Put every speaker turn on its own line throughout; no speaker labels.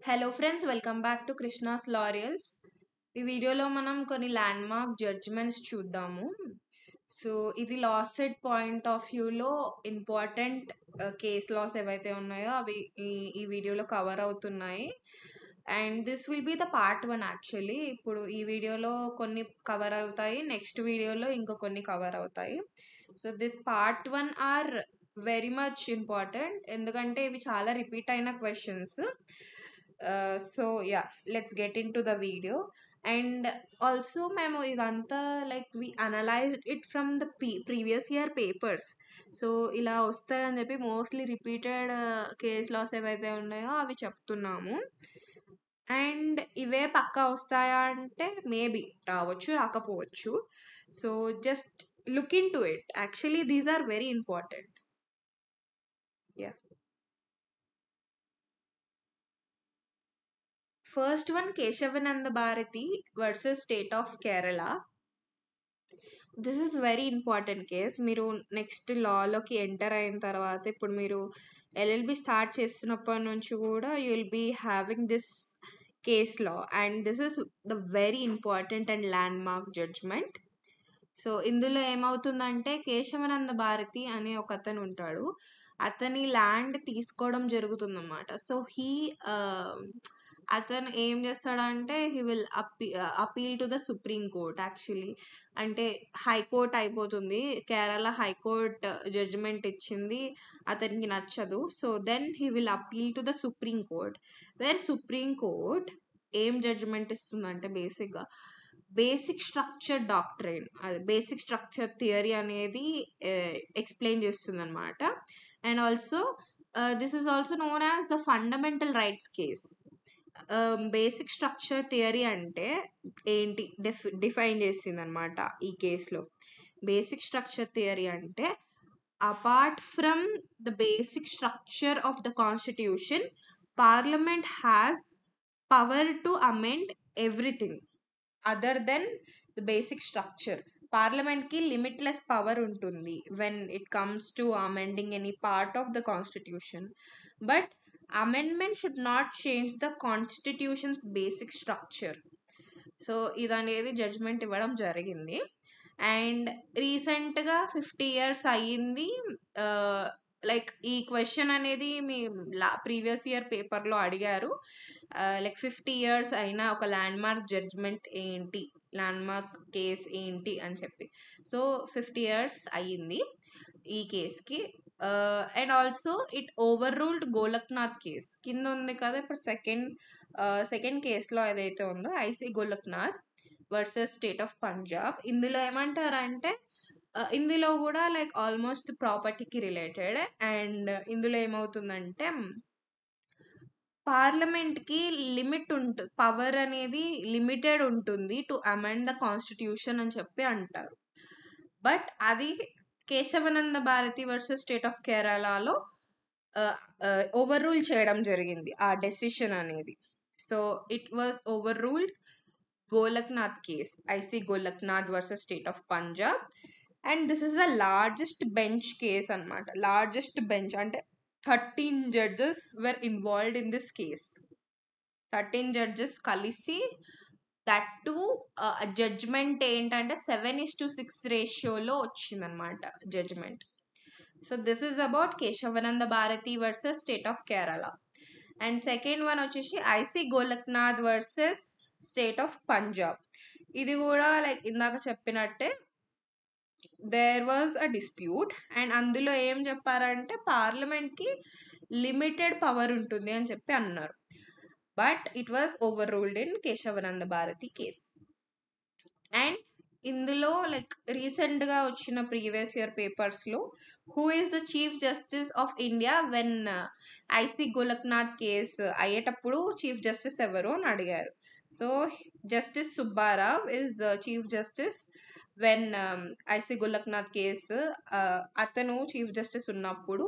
Hello friends, welcome back to Krishna's laurels. ఈ వీడియోలో మనం కొన్ని ల్యాండ్మార్క్ జడ్జ్మెంట్స్ చూద్దాము. సో ఇది లా సెట్ పాయింట్ ఆఫ్ వ్యూలో ఇంపార్టెంట్ కేస్ లాస్ ఏవైతే ఉన్నాయో అవి ఈ వీడియోలో కవర్ అవుతున్నాయి. And this will be the part 1 actually. ఇప్పుడు ఈ వీడియోలో కొన్ని కవర్ అవుతాయి, నెక్స్ట్ వీడియోలో ఇంకో కొన్ని కవర్ అవుతాయి. So this part 1 are very much important, ఎందుకంటే ఇవి చాలా రిపీట్ అయిన questions. So yeah, let's get into the video. And also మేము ఇదంతా like we analysed it from the previous year papers. So ఇలా వస్తాయని చెప్పి మోస్ట్లీ రిపీటెడ్ కేస్ లాస్ ఏవైతే ఉన్నాయో అవి చెప్తున్నాము. అండ్ ఇవే పక్కా వస్తాయా అంటే మేబీ రావచ్చు, రాకపోవచ్చు. So just look into it. Actually these are very important. Yeah, first one Kesavananda Bharati versus state of Kerala. This is very important case. మీరు నెక్స్ట్ లాలోకి ఎంటర్ అయిన తర్వాత, ఇప్పుడు మీరు ఎల్ఎల్బి స్టార్ట్ చేస్తున్నప్పటి నుంచి కూడా you will be having this case law, and this is the very important and landmark judgment. So ఇందులో ఏమవుతుందంటే, కేశవనంద భారతి అనే ఒక అతను ఉంటాడు. అతని ల్యాండ్ తీసుకోవడం జరుగుతుందన్నమాట. సో అతను ఏం చేస్తాడంటే he will appeal to the supreme court actually. అంటే హైకోర్ట్ అయిపోతుంది, కేరళ హైకోర్ట్ జడ్జిమెంట్ ఇచ్చింది, అతనికి నచ్చదు. So then he will appeal to the supreme court, where supreme court ఏం జడ్జిమెంట్ ఇస్తుందంటే బేసిక్గా బేసిక్ స్ట్రక్చర్ డాక్ట్రైన్, అది బేసిక్ స్ట్రక్చర్ థియరీ అనేది ఎక్స్ప్లెయిన్ చేస్తుంది అనమాట. And also this is also known as the fundamental rights case. Basic structure theory అంటే ఏంటి define చేసింది అనమాట ఈ కేసులో. బేసిక్ స్ట్రక్చర్ థియరీ అంటే, apart from the basic structure of the constitution, parliament has power to amend everything other than the basic structure. పార్లమెంట్కి limitless power ఉంటుంది when it comes to amending any part of the constitution. But amendment should not change the constitution's basic structure. So ఇదనేది judgment ఇవ్వడం జరిగింది. And రీసెంట్గా 50 years అయ్యింది. Like ఈ question అనేది మీ previous year పేపర్లో అడిగారు. లైక్ 50 years అయినా ఒక ల్యాండ్మార్క్ జడ్జ్మెంట్ ఏంటి, ల్యాండ్మార్క్ కేస్ ఏంటి అని చెప్పి. సో 50 years అయ్యింది ఈ కేస్కి. And also it overruled Golaknath case. కింద ఉంది కదా ఇప్పుడు సెకండ్ కేసులో ఏదైతే ఉందో IC Golaknath versus state of Punjab. ఇందులో ఏమంటారంటే ఇందులో కూడా లైక్ ఆల్మోస్ట్ ప్రాపర్టీకి రిలేటెడ్. అండ్ ఇందులో ఏమవుతుందంటే పార్లమెంట్కి లిమిట్ ఉంటుంది, పవర్ అనేది లిమిటెడ్ ఉంటుంది టు అమెండ్ ద కాన్స్టిట్యూషన్ అని చెప్పి అంటారు. బట్ అది Kesavananda Bharati versus state of కేరళలో ఓవర్ రూల్ చేయడం జరిగింది ఆ డెసిషన్ అనేది. So it was overruled Golaknath case, I C Golaknath versus state of Punjab. And this is the largest bench case అనమాట. లార్జెస్ట్ బెంచ్ అంటే 13 judges were involved in this case. 13 judges కలిసి, that to judgment ఏంటంటే 7:6 రేషియోలో వచ్చిందనమాట జడ్జ్మెంట్. So this is about Keshavananda Bharati versus state of Kerala. And second one వచ్చేసి IC Golaknath versus state of Punjab. ఇది కూడా లైక్ ఇందాక చెప్పినట్టే there was a dispute. And అందులో ఏం చెప్పారంటే పార్లమెంట్కి లిమిటెడ్ పవర్ ఉంటుంది అని చెప్పి అన్నారు. But it was overruled in Keshavananda Bharati case. And ఇందులో లైక్ రీసెంట్గా వచ్చిన ప్రీవియస్ ఇయర్ పేపర్స్లో who is the chief justice of India when IC Golaknath case అయ్యేటప్పుడు చీఫ్ జస్టిస్ ఎవరు అని అడిగారు. So justice Subbarao is the chief justice when IC Golaknath case అతను chief justice ఉన్నప్పుడు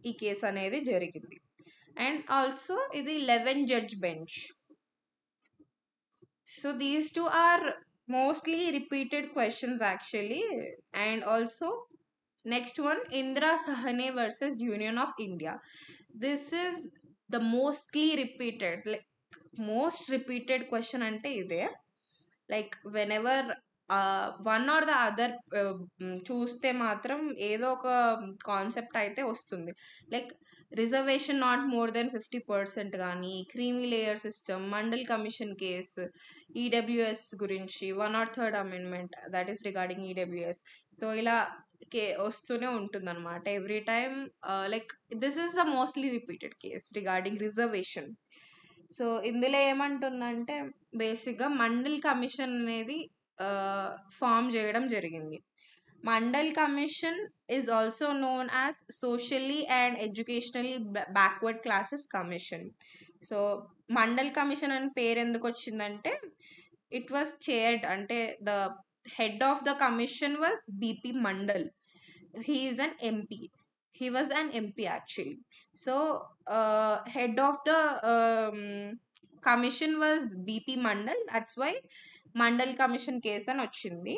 ఈ కేసు అనేది జరిగింది. అండ్ ఆల్సో ఇది 11 judge bench. So these two are mostly repeated questions actually. And also next one, Indra Sahane versus Union of India. This is the mostly repeated, like most repeated question అంటే ఇదే. Like whenever one or the other చూస్తే మాత్రం ఏదో ఒక concept అయితే వస్తుంది. Like reservation not more than 50% కానీ, creamy layer system, mandal commission case, EWS గురించి, 103rd amendment that is regarding EWS. So ఇలా వస్తూనే ఉంటుంది అనమాట every time. Like this is the mostly repeated case regarding reservation. So ఇందులో ఏమంటుందంటే బేసిక్గా మండల్ కమిషన్ అనేది ఫామ్ చేయడం జరిగింది. Mandal commission is also known as socially and educationally backward classes commission. So Mandal commission అని పేరు ఎందుకు వచ్చిందంటే ఇట్ వాస్ చైర్డ్, అంటే the head of the commission was BP mandal. He is an MP. He was an MP actually. So head of the commission was BP Mandal. That's why mandal commission case అని వచ్చింది.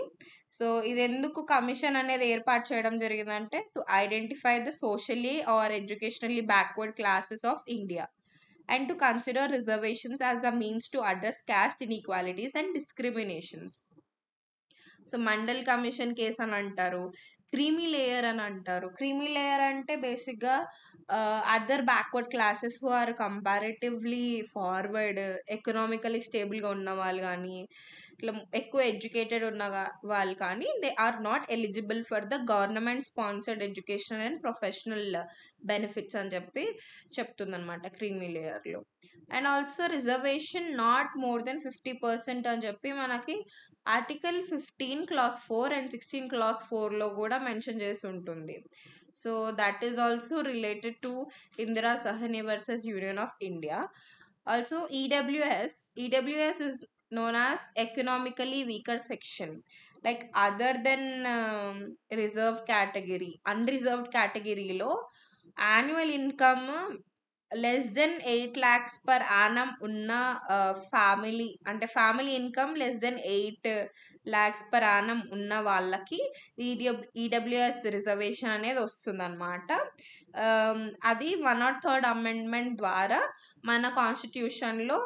So ఇది ఎందుకు commission అనేది ఏర్పాటు చేయడం జరిగిందంటే to identify the socially or educationally backward classes of India and to consider reservations as a means to address caste inequalities and discriminations. So Mandal commission case అని అంటారు. క్రీమీ లేయర్ అని అంటారు. క్రీమీ లేయర్ అంటే బేసిక్గా other backward classes who are comparatively forward, economically స్టేబుల్గా ఉన్న వాళ్ళు కానీ, ఇట్లా ఎక్కువ ఎడ్యుకేటెడ్ ఉన్న వాళ్ళు కానీ they are not eligible for the government sponsored educational and professional benefits అని చెప్పి చెప్తుందనమాట క్రీమీ లేయర్లో. And also reservation not more than 50% అని చెప్పి మనకి ఆర్టికల్ 15 clause 4 అండ్ 16 clause 4లో కూడా మెన్షన్ చేసి ఉంటుంది. So that is also related to Indira Sawhney versus union of India. Also EWS is known as economically weaker section, like other than reserved category, unreserved category లో annual income less than 8 lakhs per annum ఉన్న family, అంటే family income less than 8 lakhs per annum ఉన్న వాళ్ళకి EWS reservation అనేది వస్తుందన్నమాట. అది 103rd amendment ద్వారా మన కాన్స్టిట్యూషన్లో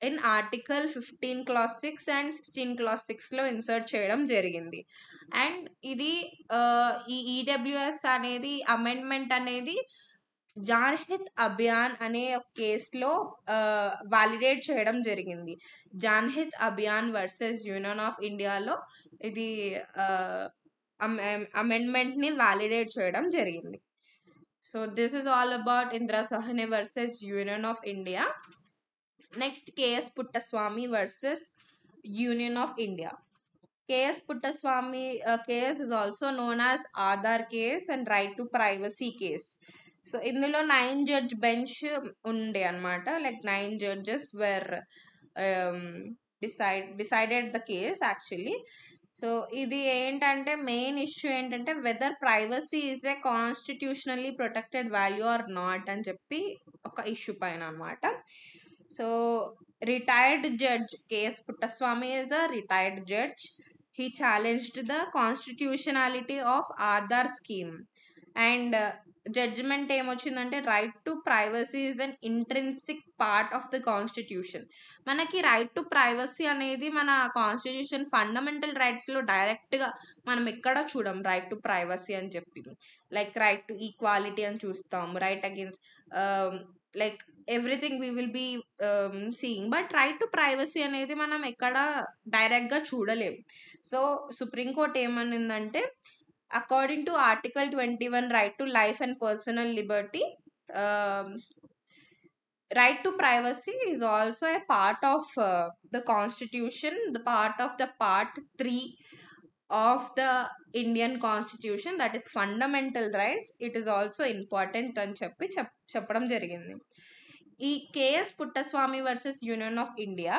in article 15 clause 6 and 16 clause 6లో ఇన్సర్ట్ చేయడం జరిగింది. అండ్ ఇది ఈ ఈడబ్ల్యూఎస్ అనేది అమెండ్మెంట్ అనేది జాన్హిత్ అభియాన్ అనే ఒక కేసులో వాలిడేట్ చేయడం జరిగింది. Janhit Abhiyan versus union of ఇండియాలో ఇది అమెండ్మెంట్ని వాలిడేట్ చేయడం జరిగింది. So this is all about Indira Sawhney versus union of India. Next K S Puttaswamy versus union of India. K S Puttaswamy case is also known as Aadhaar case and right to privacy case. So ఇందులో 9 judge బెంచ్ ఉండే అనమాట. Like 9 judges were decided the case actually. So ఇది ఏంటంటే main issue ఏంటంటే whether privacy is a constitutionally protected value or not అని చెప్పి ఒక ఇష్యూ పైన అనమాట. So retired judge KS Puttaswamy is a retired judge. He challenged the constitutionality of Aadhaar scheme and judgment ఏమొచ్చిందంటే right to privacy is an intrinsic part of the constitution. మనకి right to privacy అనేది మన constitution fundamental రైట్స్లో డైరెక్ట్గా మనం ఎక్కడ చూడం right to privacy అని చెప్పి. లైక్ రైట్ టు ఈక్వాలిటీ అని చూస్తాం, right against like everything we will be seeing, but right to privacy అనేది మనం ఎక్కడ డైరెక్ట్గా చూడలేం. సో సుప్రీంకోర్టు ఏమనిందంటే according to article 21 right to life and personal liberty, right to privacy is also a part of the constitution, the part of the part 3 of the Indian constitution, that is fundamental rights. It is also important అని చెప్పడం జరిగింది. ఈ KS Puttaswamy versus union of India,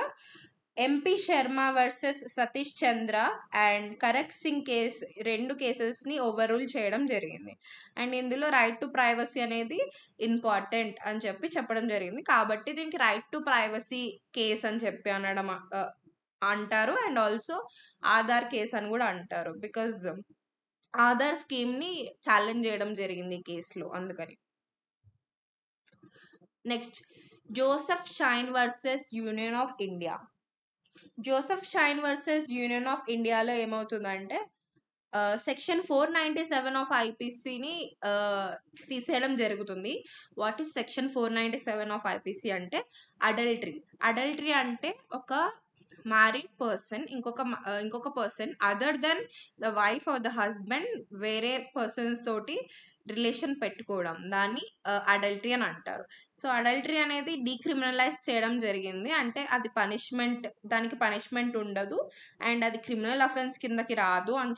MP Sharma versus Satish Chandra and Kharak Singh case, 2 కేసెస్ని overrule చేయడం జరిగింది. And ఇందులో right to privacy అనేది important అని చెప్పడం జరిగింది. కాబట్టి దీనికి రైట్ టు ప్రైవసీ కేస్ అని చెప్పి అనడం అంటారు. అండ్ ఆల్సో ఆధార్ కేస్ అని కూడా అంటారు, బికాజ్ ఆధార్ స్కీమ్ని ఛాలెంజ్ చేయడం జరిగింది ఈ కేసులో, అందుకని. Next Joseph Shine versus union of India. Joseph Shine versus union of ఇండియాలో ఏమవుతుందంటే సెక్షన్ 497 ఆఫ్ ఐపీసీని తీసేయడం జరుగుతుంది. What is section 497 of IPC అంటే అడల్టరీ. అడల్టరీ అంటే ఒక మ్యారీడ్ పర్సన్ ఇంకొక person other than the wife or the husband వేరే పర్సన్స్ తోటి రిలేషన్ పెట్టుకోవడం, దాన్ని అడల్టరీ అని అంటారు. సో అడల్టరీ అనేది డీక్రిమినలైజ్ చేయడం జరిగింది. అంటే అది పనిష్మెంట్, దానికి పనిష్మెంట్ ఉండదు అండ్ అది క్రిమినల్ అఫెన్స్ కిందకి రాదు అని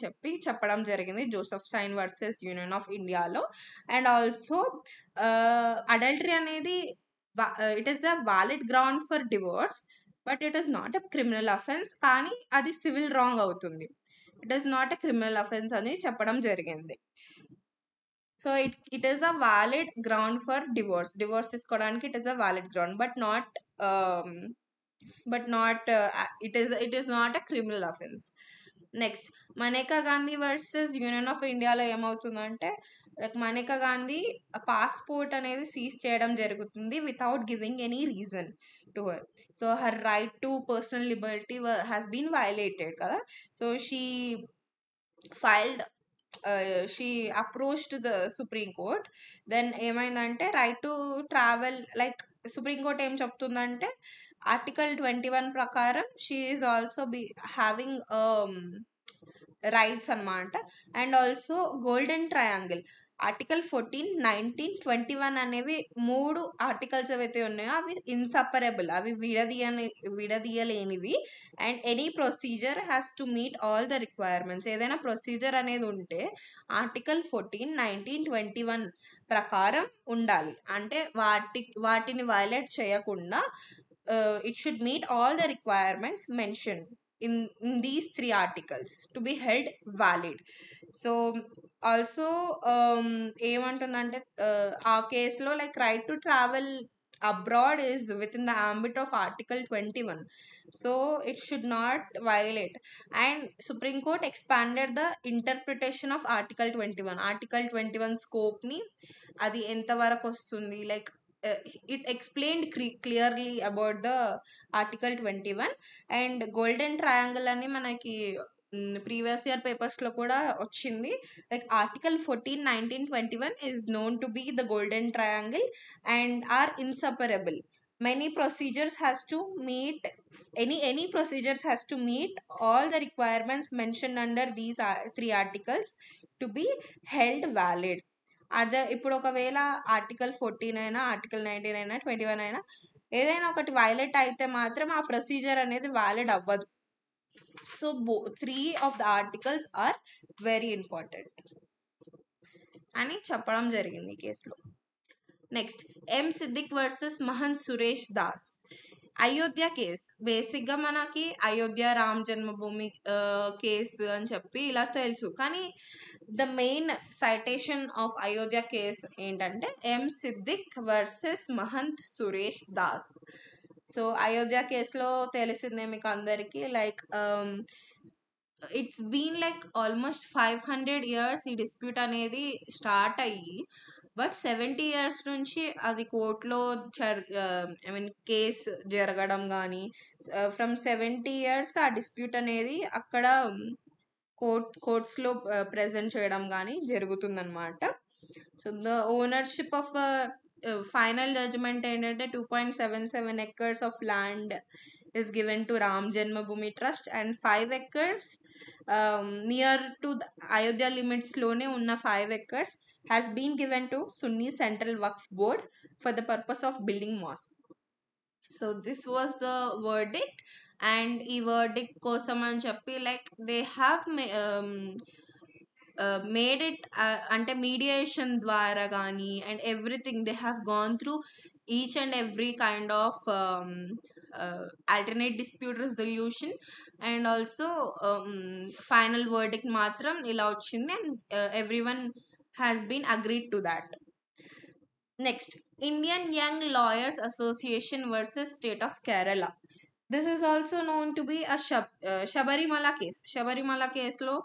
చెప్పడం జరిగింది Joseph Shine versus union of ఇండియాలో. అండ్ ఆల్సో అడల్టరీ అనేది it is the valid ground for divorce but it is not a criminal offence. కానీ అది సివిల్ రాంగ్ అవుతుంది. It is not a criminal offence అని చెప్పడం జరిగింది. So it is a valid ground for divorce తీసుకోవడానికి it is a valid ground but not it is not a criminal offence. Next Maneka Gandhi versus union of ఇండియాలో ఏమవుతుందంటే like Maneka Gandhi passport అనేది seize చేయడం జరుగుతుంది without giving any reason to her. So her right to personal liberty has been violated కదా. So filed she approached the Supreme Court. Then ఏమైందంటే right to travel like supreme court ఏం చెప్తుందంటే article 21 ప్రకారం she is also having rights అనమాట. And also golden triangle article 14, 19, 21 అనేవి 3 articles ఏవైతే ఉన్నాయో అవి ఇన్సపరబుల్, అవి విడదీయలేనివి. And any procedure has to meet all the requirements. ఏదైనా ప్రొసీజర్ అనేది ఉంటే ఆర్టికల్ 14, 19, 21 ప్రకారం ఉండాలి. అంటే వాటిని వైలేట్ చేయకుండా it should meet all the requirements mentioned in these 3 articles to be held valid. So also ఏమంటుందంటే ఆ కేసులో like right to travel abroad is within the ambit of article 21, so it should not violate. And Supreme Court expanded the interpretation of article 21 scope ni అది ఎంత వరకు వస్తుంది like it explained clearly about the article 21. And golden triangle అని మనకి previous year పేపర్స్లో కూడా వచ్చింది. Like article 14, 19, 21 is known to be the golden triangle and are inseparable. many procedures has to meet any procedures has to meet all the requirements mentioned under these 3 articles to be held valid. అదే ఇప్పుడు ఒకవేళ article 14 అయినా article 19 అయినా 21 అయినా ఏదైనా ఒకటి violate అయితే మాత్రం ఆ ప్రొసీజర్ అనేది వ్యాలిడ్ అవ్వదు. So 3 of the articles are very important అని చెప్పడం జరిగింది ఈ కేసులో. Next M Siddiq versus Mahant Suresh Das. Ayodhya case బేసిక్గా మనకి అయోధ్య రామ్ జన్మభూమి కేసు అని చెప్పి ఇలా తెలుసు. కానీ the main citation of Ayodhya case ఏంటంటే M Siddiq versus Mahant Suresh Das. So Ayodhya కేసులో తెలిసిందే మీకు అందరికీ like it's been like almost 500 years ఈ డిస్ప్యూట్ అనేది స్టార్ట్ అయ్యి బట్ 70 years నుంచి అది కోర్టులో కేస్ జరగడం కానీ ఫ్రమ్ 70 years ఆ డిస్ప్యూట్ అనేది అక్కడ కోర్ట్స్లో ప్రజెంట్ చేయడం కానీ జరుగుతుందన్నమాట. So the ownership of final judgment ఏంటంటే 2.77 acres of land is given to Ram Janmabhoomi Trust and 5 acres near to the Ayodhya limits lone unna 5 acres has been given to Sunni Central Waqf Board for the purpose of building mosque. So this was the verdict and ee verdict kosam ani cheppi like they have made it అంటే mediation ద్వారా కానీ and everything they have gone through each and every kind of alternate dispute resolution and also final verdict మాత్రం ఇలా వచ్చింది and everyone has been agreed to that. Next, Indian Young Lawyers Association versus State of Kerala. This is also known to be a Shabarimala case. Shabarimala case lo,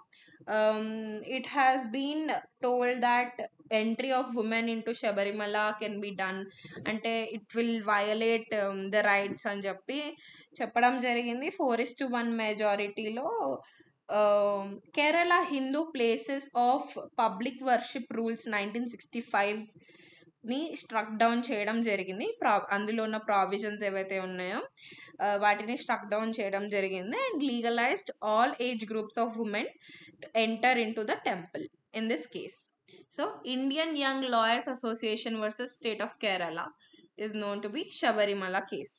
it has been told that entry of women into Shabarimala can be done అంటే it will violate the rights అని చెప్పడం జరిగింది. 4:1 మెజారిటీలో Kerala Hindu places of public worship rules 1965 ని struck down చేయడం జరిగింది. అందులో ఉన్న ప్రావిజన్స్ ఏవైతే ఉన్నాయో వాటిని స్ట్రక్ డౌన్ చేయడం జరిగింది and legalised all age groups of women to enter in to the temple in this case. So Indian young lawyers association versus state of Kerala is known to be Shabarimala case.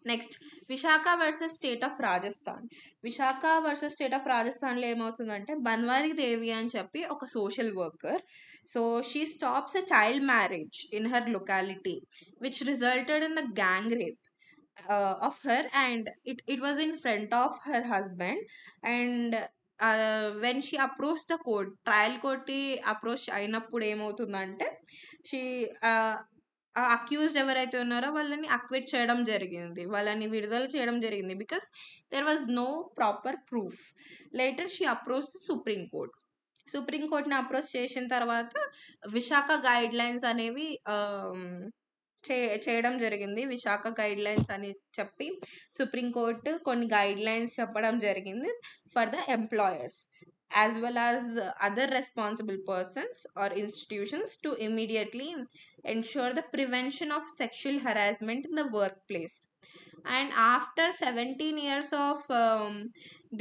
Next Visakha versus state of Rajasthan. Visakha versus state of రాజస్థాన్లో ఏమవుతుందంటే బన్వారీ దేవి అని చెప్పి ఒక social worker. So she stops a child marriage in her locality which resulted in the gang rape of her, and it was in front of her husband. And when she approached the court, trial కోర్ట్కి approach అయినప్పుడు ఏమవుతుందంటే she accused ఎవరైతే ఉన్నారో వాళ్ళని acquit చేయడం జరిగింది, వాళ్ళని విడుదల చేయడం జరిగింది because there was no proper proof. Later she approach the supreme court. సుప్రీంకోర్ట్ని అప్రోచ్ చేసిన తర్వాత విశాఖ గైడ్ లైన్స్ అనేవి చేయడం జరిగింది. విశాఖ గైడ్ లైన్స్ అని చెప్పి సుప్రీంకోర్టు కొన్ని గైడ్ లైన్స్ చెప్పడం జరిగింది for the employers as well as other responsible persons or institutions to immediately ensure the prevention of sexual harassment in the workplace. And after 17 years of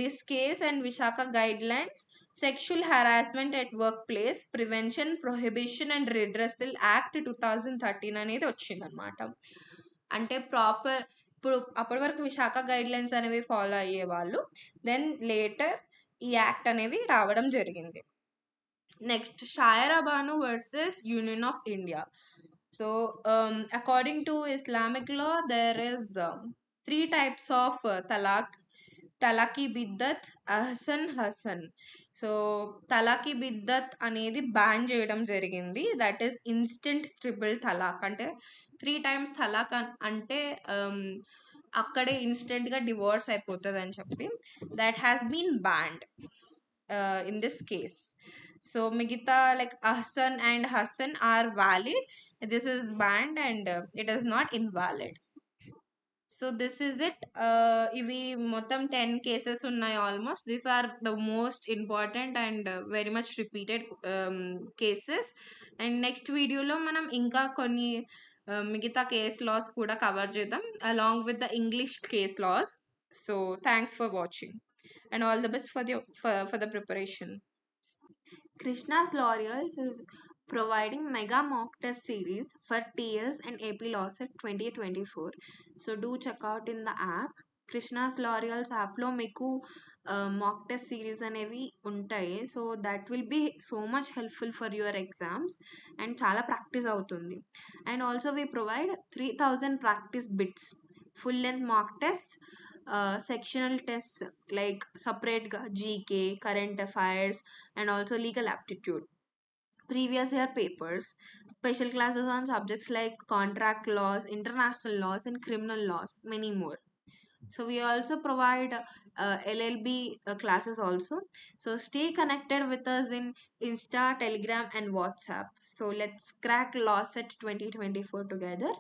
this case and Vishaka guidelines, Sexual Harassment at Workplace Prevention, Prohibition and Redressal Act 2013 అనేది వచ్చిందనమాట. అంటే proper ఇప్పుడు అప్పటి వరకు Vishakha guidelines అనేవి follow అయ్యేవాళ్ళు, then later ఈ act అనేది రావడం జరిగింది. Next Shayara Bano versus union of India. So according to Islamic law there is 3 types of talaq. తలాకి బిద్దత్, అహసన్, హసన్. సో తలాకి బిద్దత్ అనేది బ్యాన్ చేయడం జరిగింది. That is instant triple talaq. అంటే 3 times తలాక్ అంటే అక్కడే ఇన్స్టెంట్గా డివోర్స్ అయిపోతుంది అని చెప్పి that has been banned in this case. So మిగతా like ahsan and hasan are valid, this is banned and it is not invalid. So this is it. ఇవి మొత్తం 10 cases ఉన్నాయి almost. These are the most important and very much repeated cases. And next వీడియోలో మనం ఇంకా కొన్ని మిగతా case laws కూడా cover చేద్దాం along with the English case laws. So thanks for watching and all the best for the preparation. Krishna's Laurels is providing mega mock test series for TS and AP LAWCET 2024. So do check out in the app. Krishna's Laurels app లో మీకు mock test series అనేవి ఉంటాయి. So that will be so much helpful for your exams and చాలా practice అవుతుంది. And also we provide 3000 practice bits, full length mock test, sectional tests like separate GK, current affairs and also legal aptitude, previous year papers, special classes on subjects like contract laws, international laws and criminal laws, many more. So we also provide LLB classes also. So stay connected with us in Insta, Telegram and WhatsApp. So let's crack LAWCET 2024 together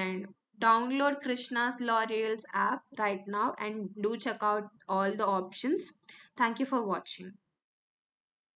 and download Krishna's Laurels app right now and do check out all the options. Thank you for watching.